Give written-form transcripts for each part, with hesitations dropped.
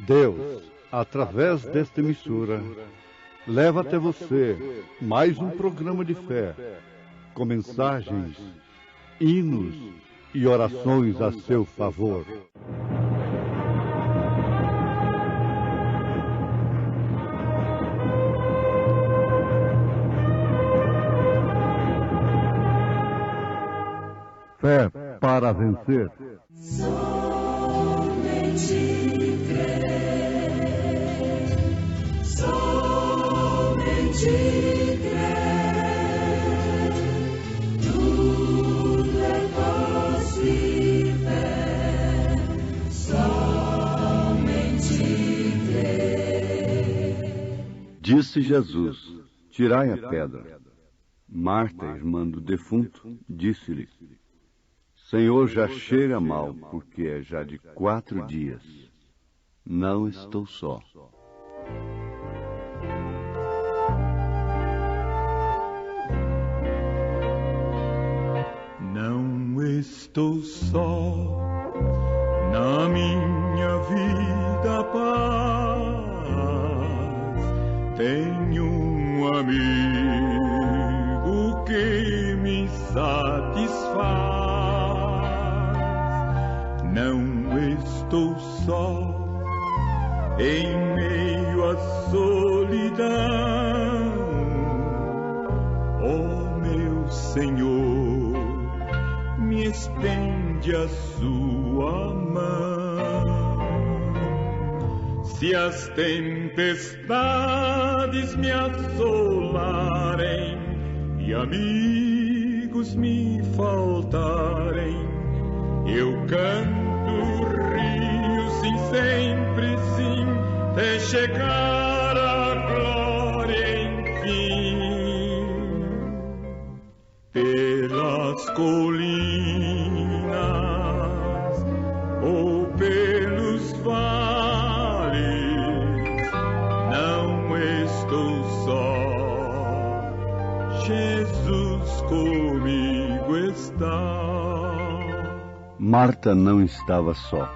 Deus, através desta emissora, leva até você mais um programa de fé, com mensagens, hinos e orações a seu favor. Fé para vencer. Somente crer, somente crer, tudo é possível, somente crer. Disse Jesus: tirai a pedra. Marta, irmã do defunto, disse-lhe: Senhor, já cheira mal, porque é já de 4 dias. Não estou só. Não estou só na minha vida, paz. Tenho um amigo que me satisfaz. Não estou só em meio à solidão. Oh, meu Senhor, me estende a sua mão. Se as tempestades me assolarem e amigos me faltarem, eu canto, rio, sim, sempre sim, até chegar à glória, enfim. Pelas colinas ou pelos vales, não estou só, Jesus comigo está. Marta não estava só.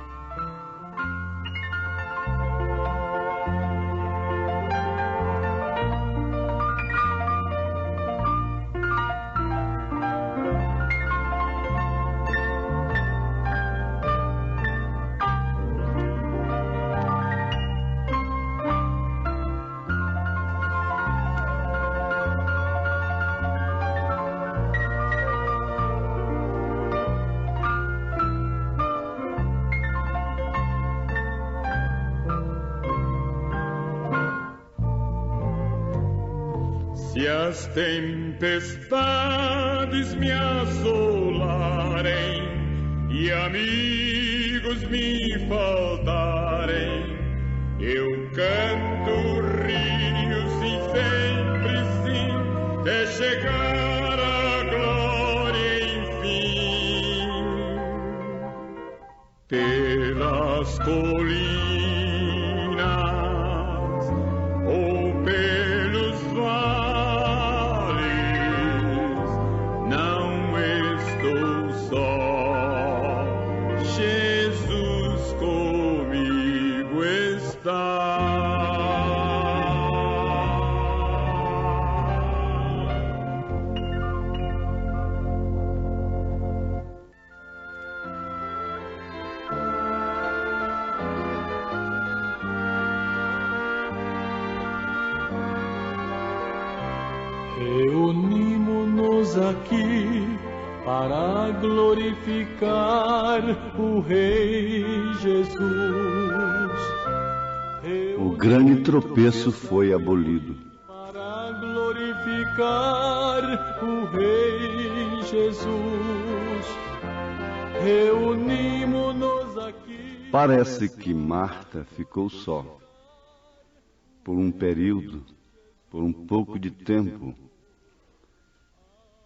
Se as tempestades me assolarem e amigos me faltarem, eu canto, rio, sim, sempre sim, até chegar à glória, enfim. Pelas colinas ou pelos vales, não estou só, Jesus comigo está. Reunimos-nos aqui para glorificar o Rei Jesus. O grande tropeço foi abolido. Para glorificar o Rei Jesus. Reunimos-nos aqui. Parece que Marta ficou só. Por um período, por um pouco de tempo.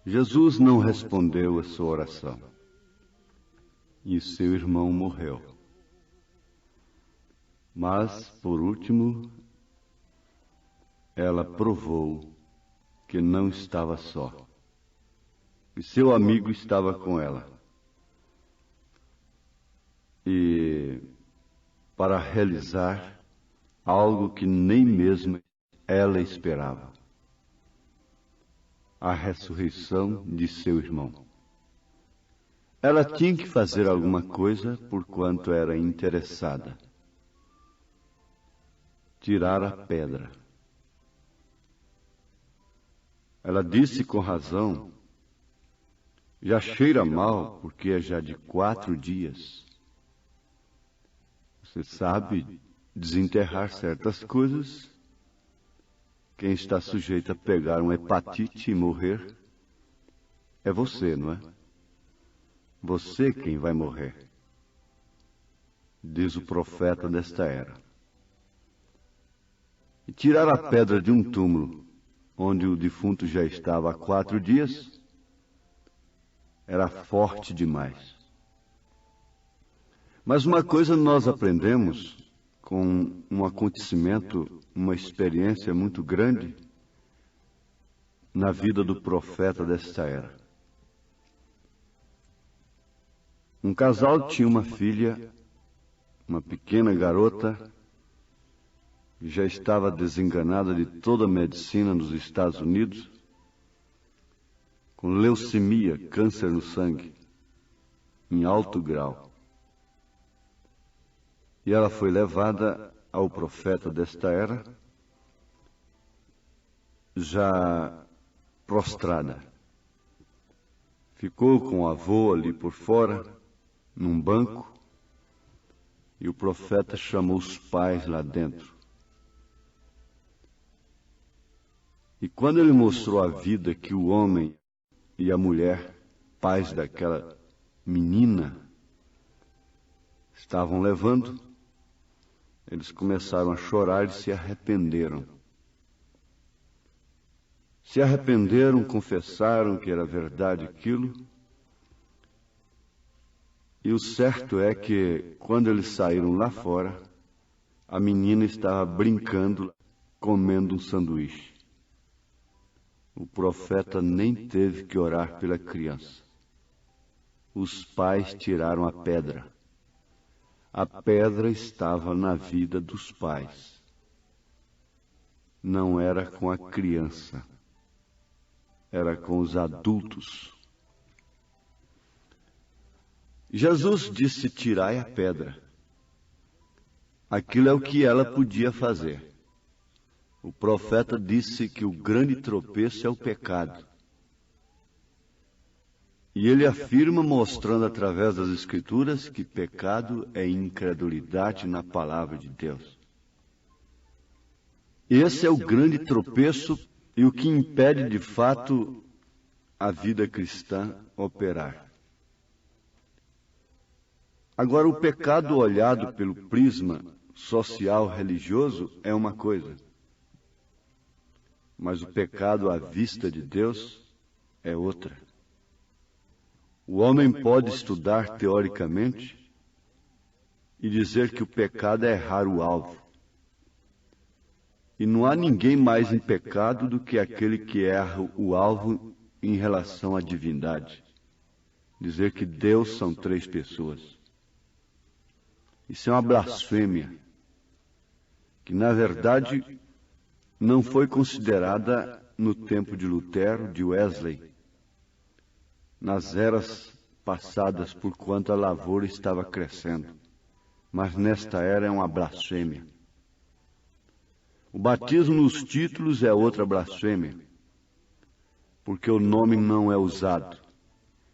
Jesus não respondeu a sua oração. E seu irmão morreu. Mas, por último, ela provou que não estava só. E seu amigo estava com ela. E para realizar algo que nem mesmo ela esperava: a ressurreição de seu irmão. Ela tinha que fazer alguma coisa porquanto era interessada: tirar a pedra. Ela disse com razão: já cheira mal, porque é já de 4 dias. Você sabe, desenterrar certas coisas, quem está sujeito a pegar uma hepatite e morrer é você, não é? Você quem vai morrer, diz o profeta desta era. E tirar a pedra de um túmulo, onde o defunto já estava há 4 dias, era forte demais. Mas uma coisa nós aprendemos com um acontecimento, uma experiência muito grande na vida do profeta desta era. Um casal tinha uma filha, uma pequena garota, que já estava desenganada de toda a medicina nos Estados Unidos, com leucemia, câncer no sangue, em alto grau. E ela foi levada ao profeta desta era, já prostrada. Ficou com o avô ali por fora, num banco, e o profeta chamou os pais lá dentro. E quando ele mostrou a vida que o homem e a mulher, pais daquela menina, estavam levando, eles começaram a chorar e se arrependeram. Se arrependeram, confessaram que era verdade aquilo. E o certo é que, quando eles saíram lá fora, a menina estava brincando, comendo um sanduíche. O profeta nem teve que orar pela criança. Os pais tiraram a pedra. A pedra estava na vida dos pais. Não era com a criança. Era com os adultos. Jesus disse: tirai a pedra. Aquilo é o que ela podia fazer. O profeta disse que o grande tropeço é o pecado. E ele afirma, mostrando através das Escrituras, que pecado é incredulidade na palavra de Deus. Esse é o grande tropeço e o que impede de fato a vida cristã operar. Agora, o pecado olhado pelo prisma social religioso é uma coisa, mas o pecado à vista de Deus é outra. O homem pode estudar teoricamente e dizer que o pecado é errar o alvo. E não há ninguém mais em pecado do que aquele que erra o alvo em relação à divindade. Dizer que Deus são 3 pessoas. Isso é uma blasfêmia, que na verdade não foi considerada no tempo de Lutero, de Wesley, nas eras passadas, porquanto a lavoura estava crescendo. Mas nesta era é uma blasfêmia. O batismo nos títulos é outra blasfêmia, porque o nome não é usado.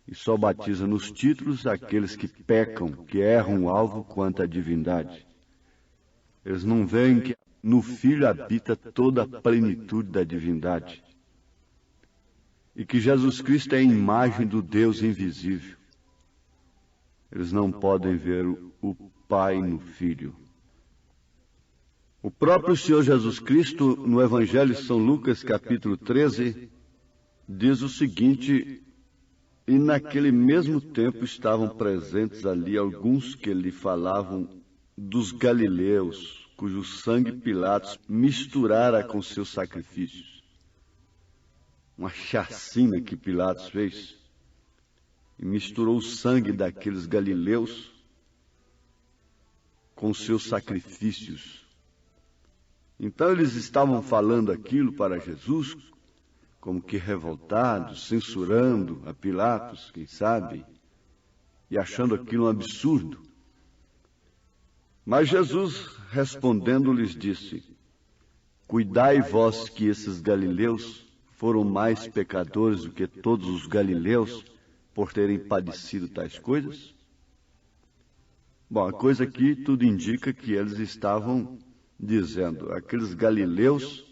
E só batiza nos títulos aqueles que pecam, que erram o alvo quanto à divindade. Eles não veem que no Filho habita toda a plenitude da divindade. E que Jesus Cristo é a imagem do Deus invisível. Eles não podem ver o Pai no Filho. O próprio Senhor Jesus Cristo, no Evangelho de São Lucas, capítulo 13, diz o seguinte: e naquele mesmo tempo estavam presentes ali alguns que lhe falavam dos galileus, cujo sangue Pilatos misturara com seus sacrifícios. Uma chacina que Pilatos fez, e misturou o sangue daqueles galileus com seus sacrifícios. Então eles estavam falando aquilo para Jesus, como que revoltados, censurando a Pilatos, quem sabe, e achando aquilo um absurdo. Mas Jesus, respondendo, lhes disse: cuidai vós que esses galileus foram mais pecadores do que todos os galileus por terem padecido tais coisas? Bom, a coisa aqui tudo indica que eles estavam dizendo, aqueles galileus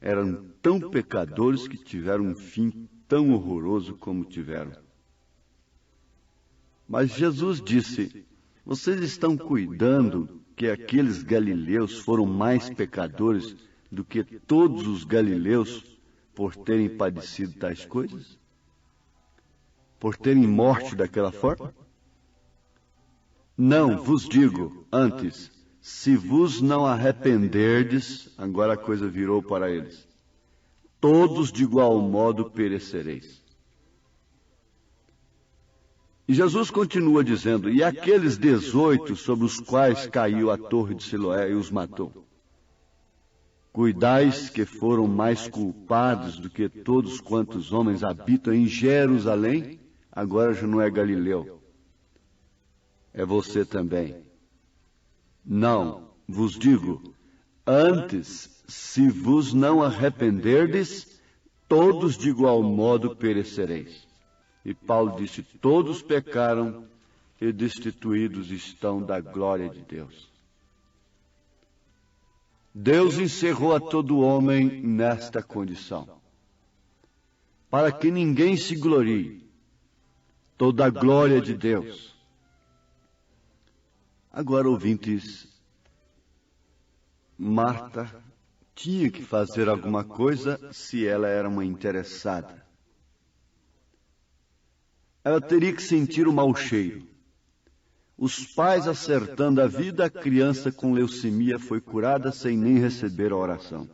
eram tão pecadores que tiveram um fim tão horroroso como tiveram. Mas Jesus disse: vocês estão cuidando que aqueles galileus foram mais pecadores do que todos os galileus por terem padecido tais coisas? Por terem morte daquela forma? Não, vos digo, antes, se vos não arrependerdes, agora a coisa virou para eles, todos de igual modo perecereis. E Jesus continua dizendo: e aqueles 18 sobre os quais caiu a torre de Siloé e os matou? Cuidais que foram mais culpados do que todos quantos homens habitam em Jerusalém, agora já não é Galileu, é você também. Não, vos digo, antes, se vos não arrependerdes, todos de igual modo perecereis. E Paulo disse: todos pecaram e destituídos estão da glória de Deus. Deus encerrou a todo homem nesta condição, para que ninguém se glorie. Toda a glória de Deus. Agora, ouvintes, Marta tinha que fazer alguma coisa se ela era uma interessada. Ela teria que sentir o mau cheiro. Os pais acertando a vida, a criança com leucemia foi curada sem nem receber a oração.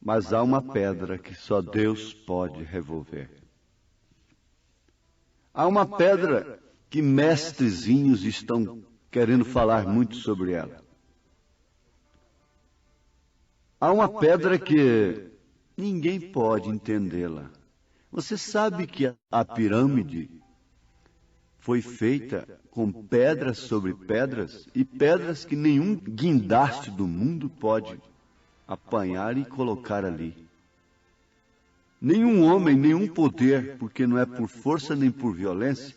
Mas há uma pedra que só Deus pode revolver. Há uma pedra que mestrezinhos estão querendo falar muito sobre ela. Há uma pedra que ninguém pode entendê-la. Você sabe que a pirâmide foi feita com pedras sobre pedras e pedras que nenhum guindaste do mundo pode apanhar e colocar ali. Nenhum homem, nenhum poder, porque não é por força nem por violência,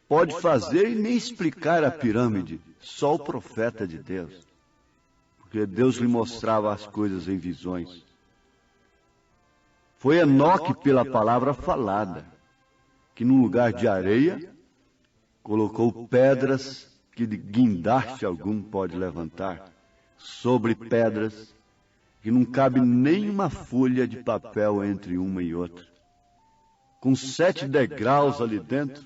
pode fazer e nem explicar a pirâmide, só o profeta de Deus. Porque Deus lhe mostrava as coisas em visões. Foi Enoque pela palavra falada, que num lugar de areia, colocou pedras que de guindaste algum pode levantar, sobre pedras que não cabe nem uma folha de papel entre uma e outra. Com 7 degraus ali dentro,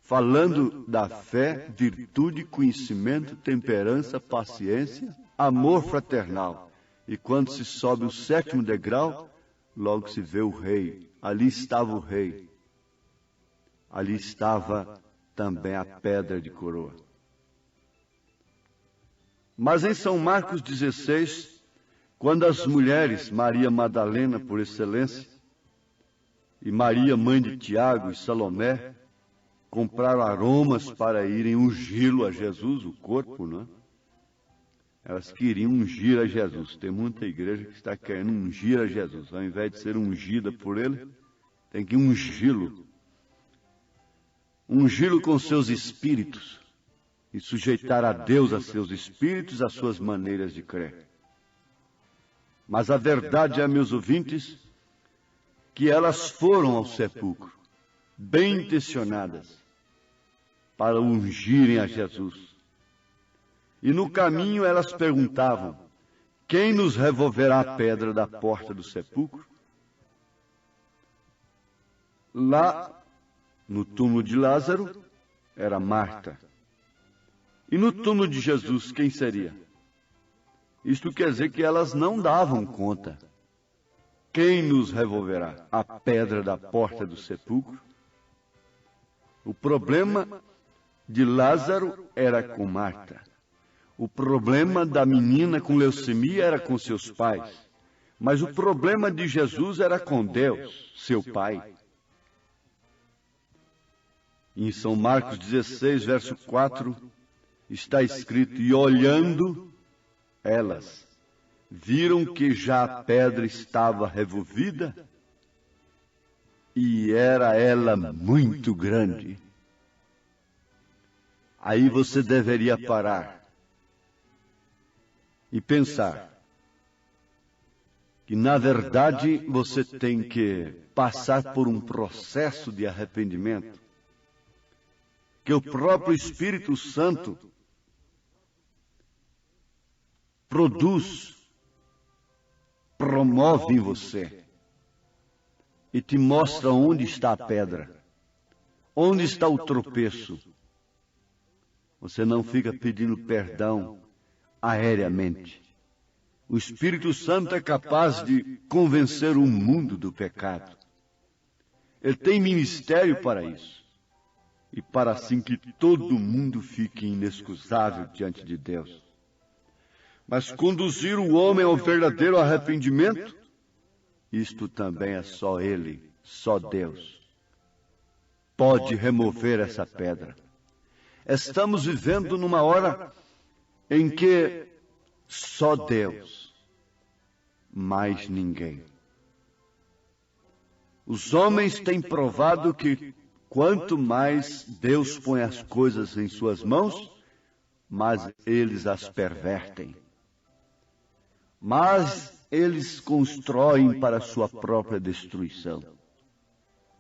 falando da fé, virtude, conhecimento, temperança, paciência, amor fraternal. E quando se sobe o 7º degrau, logo se vê o rei. Ali estava o rei. Ali estava também a pedra de coroa. Mas em São Marcos 16, quando as mulheres, Maria Madalena por excelência, e Maria, mãe de Tiago e Salomé, compraram aromas para irem ungí-lo a Jesus, o corpo, não é? Elas queriam ungir a Jesus. Tem muita igreja que está querendo ungir a Jesus. Ao invés de ser ungida por ele, tem que ungí-lo. Ungí-lo com seus espíritos e sujeitar a Deus a seus espíritos, as suas maneiras de crer. Mas a verdade é, meus ouvintes, que elas foram ao sepulcro, bem intencionadas, para ungirem a Jesus. E no caminho elas perguntavam: quem nos removerá a pedra da porta do sepulcro? Lá, no túmulo de Lázaro, era Marta. E no túmulo de Jesus, quem seria? Isto quer dizer que elas não davam conta. Quem nos removerá a pedra da porta do sepulcro? O problema de Lázaro era com Marta. O problema da menina com leucemia era com seus pais. Mas o problema de Jesus era com Deus, seu Pai. Em São Marcos 16, verso 4, está escrito: e olhando, elas viram que já a pedra estava removida, e era ela muito grande. Aí você deveria parar e pensar que, na verdade, você tem que passar por um processo de arrependimento, que o próprio Espírito Santo produz, promove em você e te mostra onde está a pedra, onde está o tropeço. Você não fica pedindo perdão aéreamente. O Espírito Santo é capaz de convencer o mundo do pecado. Ele tem ministério para isso. E para assim que todo mundo fique inexcusável diante de Deus. Mas conduzir o homem ao verdadeiro arrependimento, isto também é só Ele, só Deus pode remover essa pedra. Estamos vivendo numa hora em que só Deus, mais ninguém. Os homens têm provado que quanto mais Deus põe as coisas em suas mãos, mais eles as pervertem. Mas eles constroem para sua própria destruição.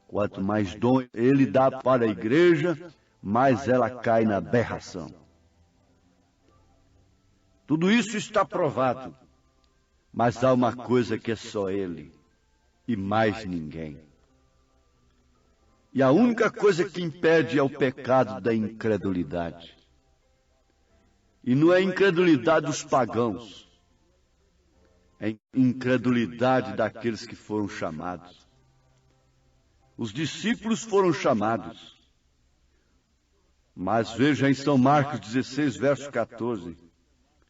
Quanto mais dom ele dá para a igreja, mais ela cai na aberração. Tudo isso está provado, mas há uma coisa que é só ele e mais ninguém. E a única coisa que impede é o pecado da incredulidade. E não é a incredulidade dos pagãos, é a incredulidade daqueles que foram chamados. Os discípulos foram chamados. Mas veja em São Marcos 16, verso 14.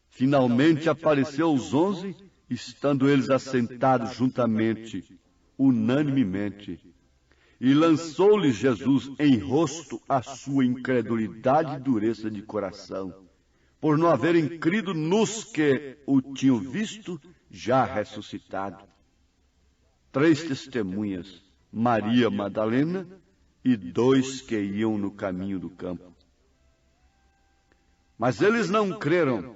Finalmente apareceu aos 11, estando eles assentados juntamente, unanimemente. E lançou-lhes Jesus em rosto a sua incredulidade e dureza de coração, por não haverem crido nos que o tinham visto já ressuscitado. 3 testemunhas, Maria Madalena e 2 que iam no caminho do campo. Mas eles não creram.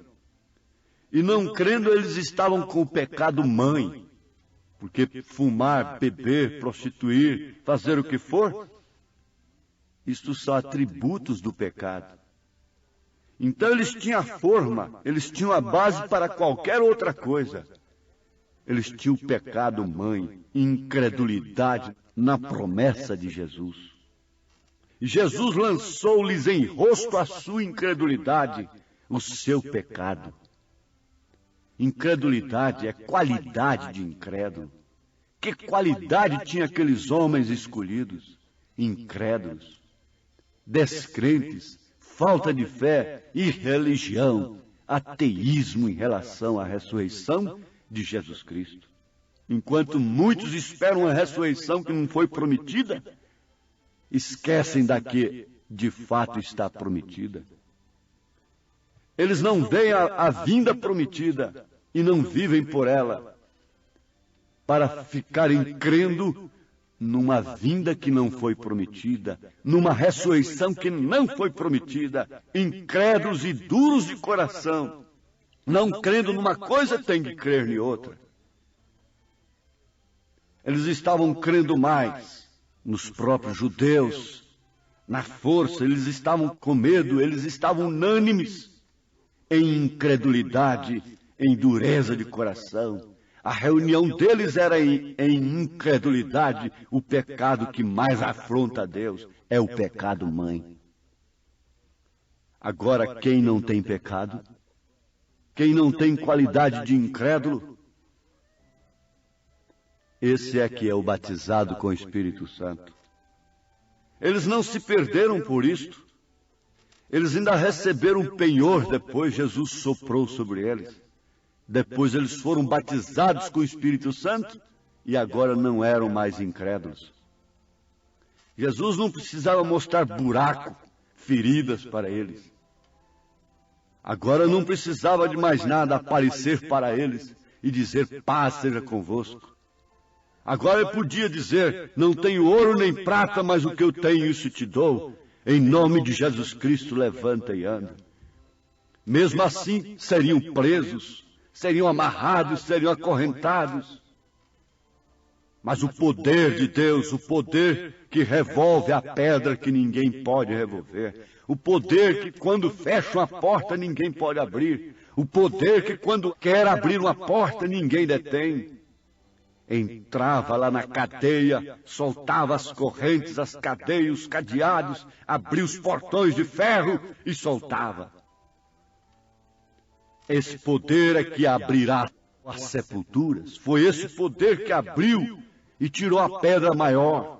E não crendo, eles estavam com o pecado mãe. Porque fumar, beber, prostituir, fazer o que for, isto são atributos do pecado. Então eles tinham a forma, eles tinham a base para qualquer outra coisa. Eles tinham o pecado mãe, incredulidade na promessa de Jesus. E Jesus lançou-lhes em rosto a sua incredulidade, o seu pecado. Incredulidade é qualidade de incrédulo. Que qualidade tinha aqueles homens escolhidos? Incrédulos, descrentes, falta de fé, irreligião, ateísmo em relação à ressurreição de Jesus Cristo. Enquanto muitos esperam a ressurreição que não foi prometida, esquecem da que de fato está prometida. Eles não veem a vinda prometida e não vivem por ela, para ficarem crendo numa vinda que não foi prometida, numa ressurreição que não foi prometida, incrédulos e duros de coração, não crendo numa coisa, tem que crer em outra. Eles estavam crendo mais nos próprios judeus, na força, eles estavam com medo, eles estavam unânimes em incredulidade, em dureza de coração. A reunião deles era em incredulidade. O pecado que mais afronta a Deus é o pecado mãe. Agora, quem não tem pecado, quem não tem qualidade de incrédulo, esse é que é o batizado com o Espírito Santo. Eles não se perderam por isto. Eles ainda receberam um penhor depois, Jesus soprou sobre eles. Depois eles foram batizados com o Espírito Santo e agora não eram mais incrédulos. Jesus não precisava mostrar buraco, feridas para eles. Agora não precisava de mais nada aparecer para eles e dizer, paz seja convosco. Agora ele podia dizer, não tenho ouro nem prata, mas o que eu tenho isso te dou. Em nome de Jesus Cristo, levanta e anda. Mesmo assim, seriam presos, seriam amarrados, seriam acorrentados. Mas o poder de Deus, o poder que revolve a pedra que ninguém pode revolver, o poder que quando fecha uma porta ninguém pode abrir, o poder que quando quer abrir uma porta ninguém detém, entrava lá na cadeia, soltava as correntes, as cadeias, os cadeados, abria os portões de ferro e soltava. Esse poder é que abrirá as sepulturas. Foi esse poder que abriu e tirou a pedra maior.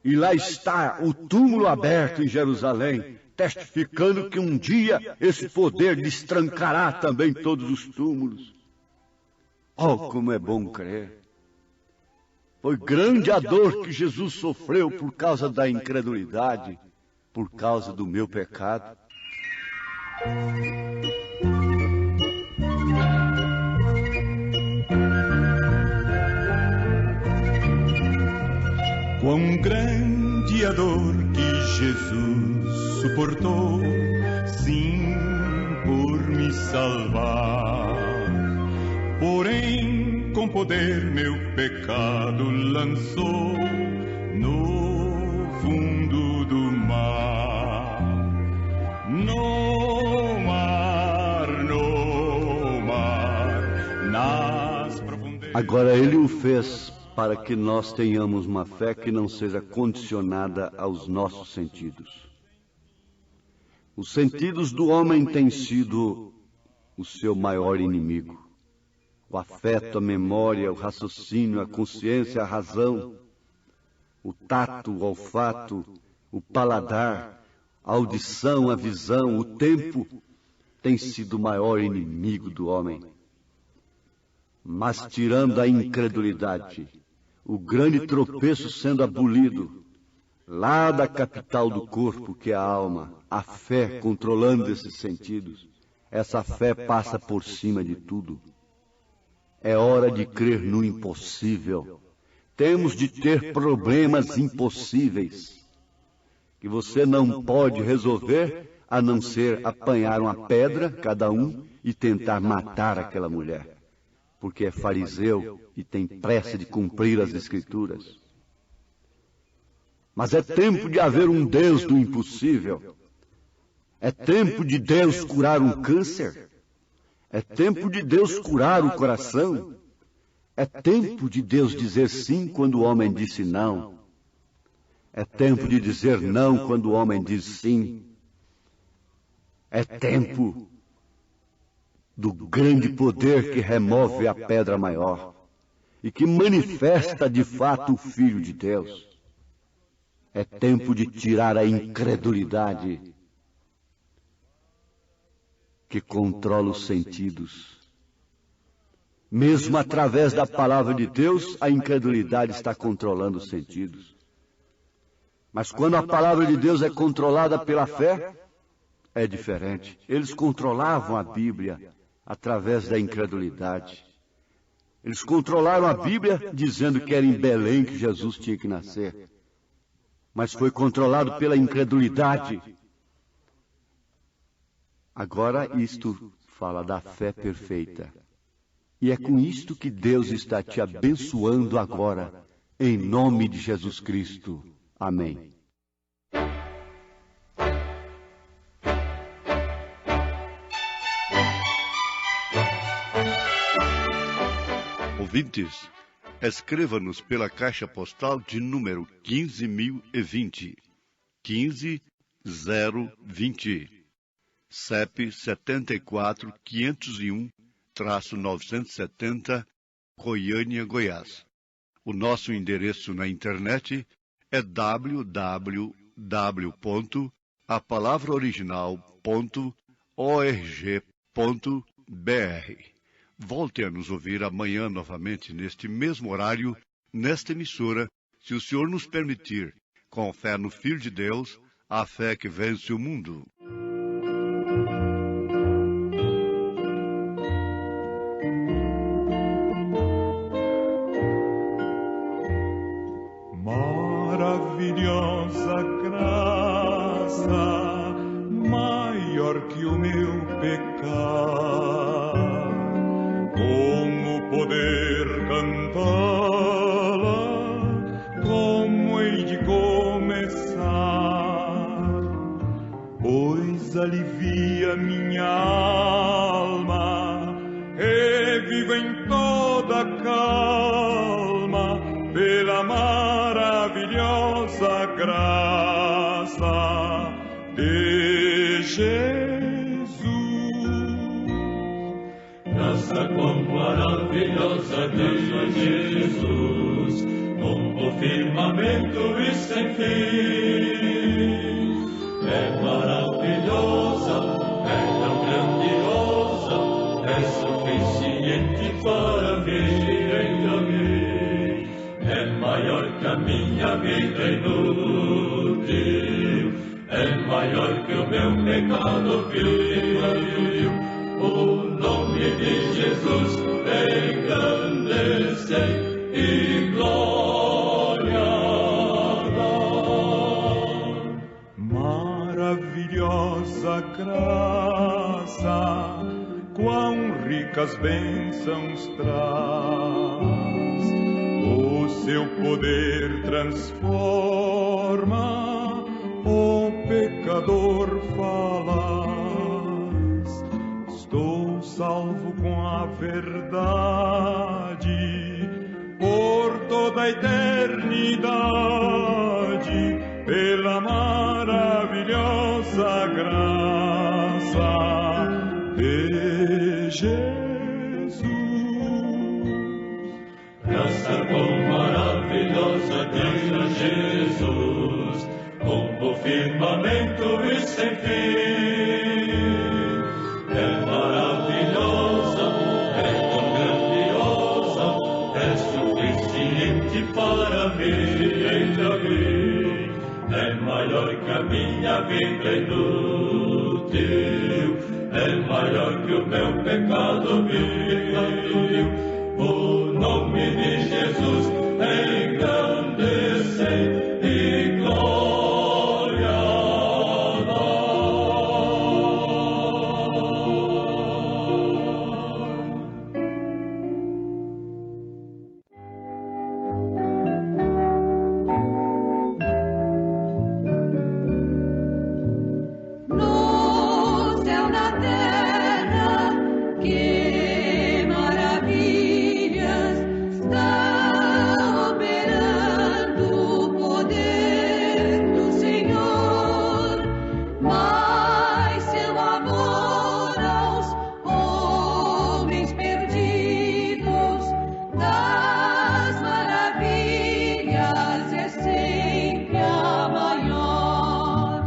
E lá está o túmulo aberto em Jerusalém, testificando que um dia esse poder destrancará também todos os túmulos. Oh, como é bom crer! Foi grande a dor que Jesus sofreu por causa da incredulidade, por causa do meu pecado. Quão grande a dor que Jesus suportou, sim, por me salvar. Porém, com poder meu pecado lançou no fundo do mar. No mar, nas profundezas. Agora ele o fez para que nós tenhamos uma fé que não seja condicionada aos nossos sentidos. Os sentidos do homem têm sido o seu maior inimigo. O afeto, a memória, o raciocínio, a consciência, a razão, o tato, o olfato, o paladar, a audição, a visão, o tempo, tem sido o maior inimigo do homem. Mas tirando a incredulidade, o grande tropeço sendo abolido, lá da capital do corpo, que é a alma, a fé controlando esses sentidos, essa fé passa por cima de tudo. É hora de crer no impossível. Temos de ter problemas impossíveis, que você não pode resolver, a não ser apanhar uma pedra, cada um, e tentar matar aquela mulher, porque é fariseu e tem pressa de cumprir as Escrituras. Mas é tempo de haver um Deus do impossível. É tempo de Deus curar um câncer. É tempo de Deus curar o coração. É tempo de Deus dizer sim quando o homem disse não. É tempo de dizer não quando o homem diz sim. É tempo do grande poder que remove a pedra maior e que manifesta de fato o Filho de Deus. É tempo de tirar a incredulidade que controla os sentidos. Mesmo através da palavra de Deus, a incredulidade está controlando os sentidos. Mas quando a palavra de Deus é controlada pela fé, é diferente. Eles controlavam a Bíblia através da incredulidade. Eles controlaram a Bíblia dizendo que era em Belém que Jesus tinha que nascer. Mas foi controlado pela incredulidade. Agora isto fala da fé perfeita. E é com isto que Deus está te abençoando agora, em nome de Jesus Cristo. Amém. Ouvintes, escreva-nos pela caixa postal de número 15.020, 15020, CEP 74.501-970, Goiânia, Goiás. O nosso endereço na internet é www.awr.org. a palavra original.org.br. Volte a nos ouvir amanhã novamente, neste mesmo horário, nesta emissora, se o Senhor nos permitir, com fé no Filho de Deus, a fé que vence o mundo. Maravilhosa graça, maior que o meu pecado, como poder cantá-la, como hei de começar, pois alivia minha alma, reviva em toda calma, pela maravilhosa graça de Jesus. Graça quão maravilhosa de Jesus, como firmamento e sem fim. É maravilhosa, é tão grandiosa, é suficiente para mim. É maior que a minha vida inútil, é maior que o meu pecado vil. O nome de Jesus engrandecei e glória dar. Maravilhosa graça, quão ricas bênçãos traz. O seu poder transforma, o pecador falaz. Estou salvo com a verdade, por toda a eternidade, pela maravilhosa graça de Jesus. Graça quão maravilhosa de Jesus, como firmamento e sem fim. É maravilhosa, é tão grandiosa, é suficiente para mim. É maior que a minha vida inútil, é maior que o meu pecado vil. O nome de Jesus engrandecei e glória No céu, na terra, que maravilhas está operando o poder do Senhor, mas seu amor aos homens perdidos das maravilhas é sempre a maior.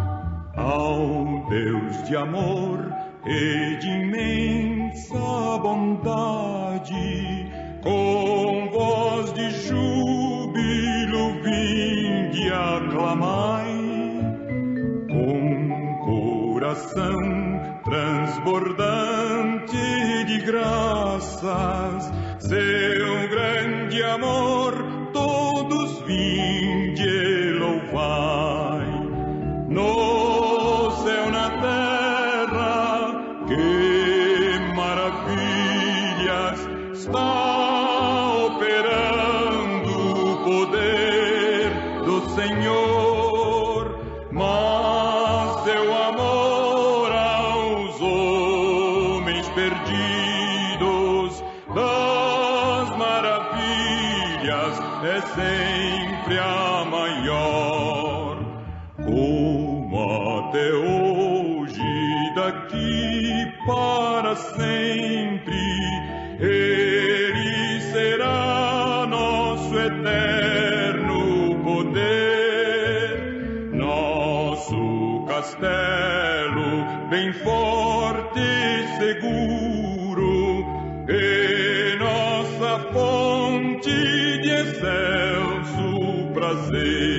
Ao Deus de amor e de imensa bondade, com voz de júbilo vinde aclamai, com coração transbordante de graças, seu grande amor todos vinde e louvai. No céu, na terra, que maravilhas está operando o poder do Senhor, mas seu amor aos homens perdidos das maravilhas é sempre a maior. Como até hoje, daqui para sempre, Ele será nosso eterno poder, nosso castelo bem forte e seguro, e nossa fonte de excelso prazer.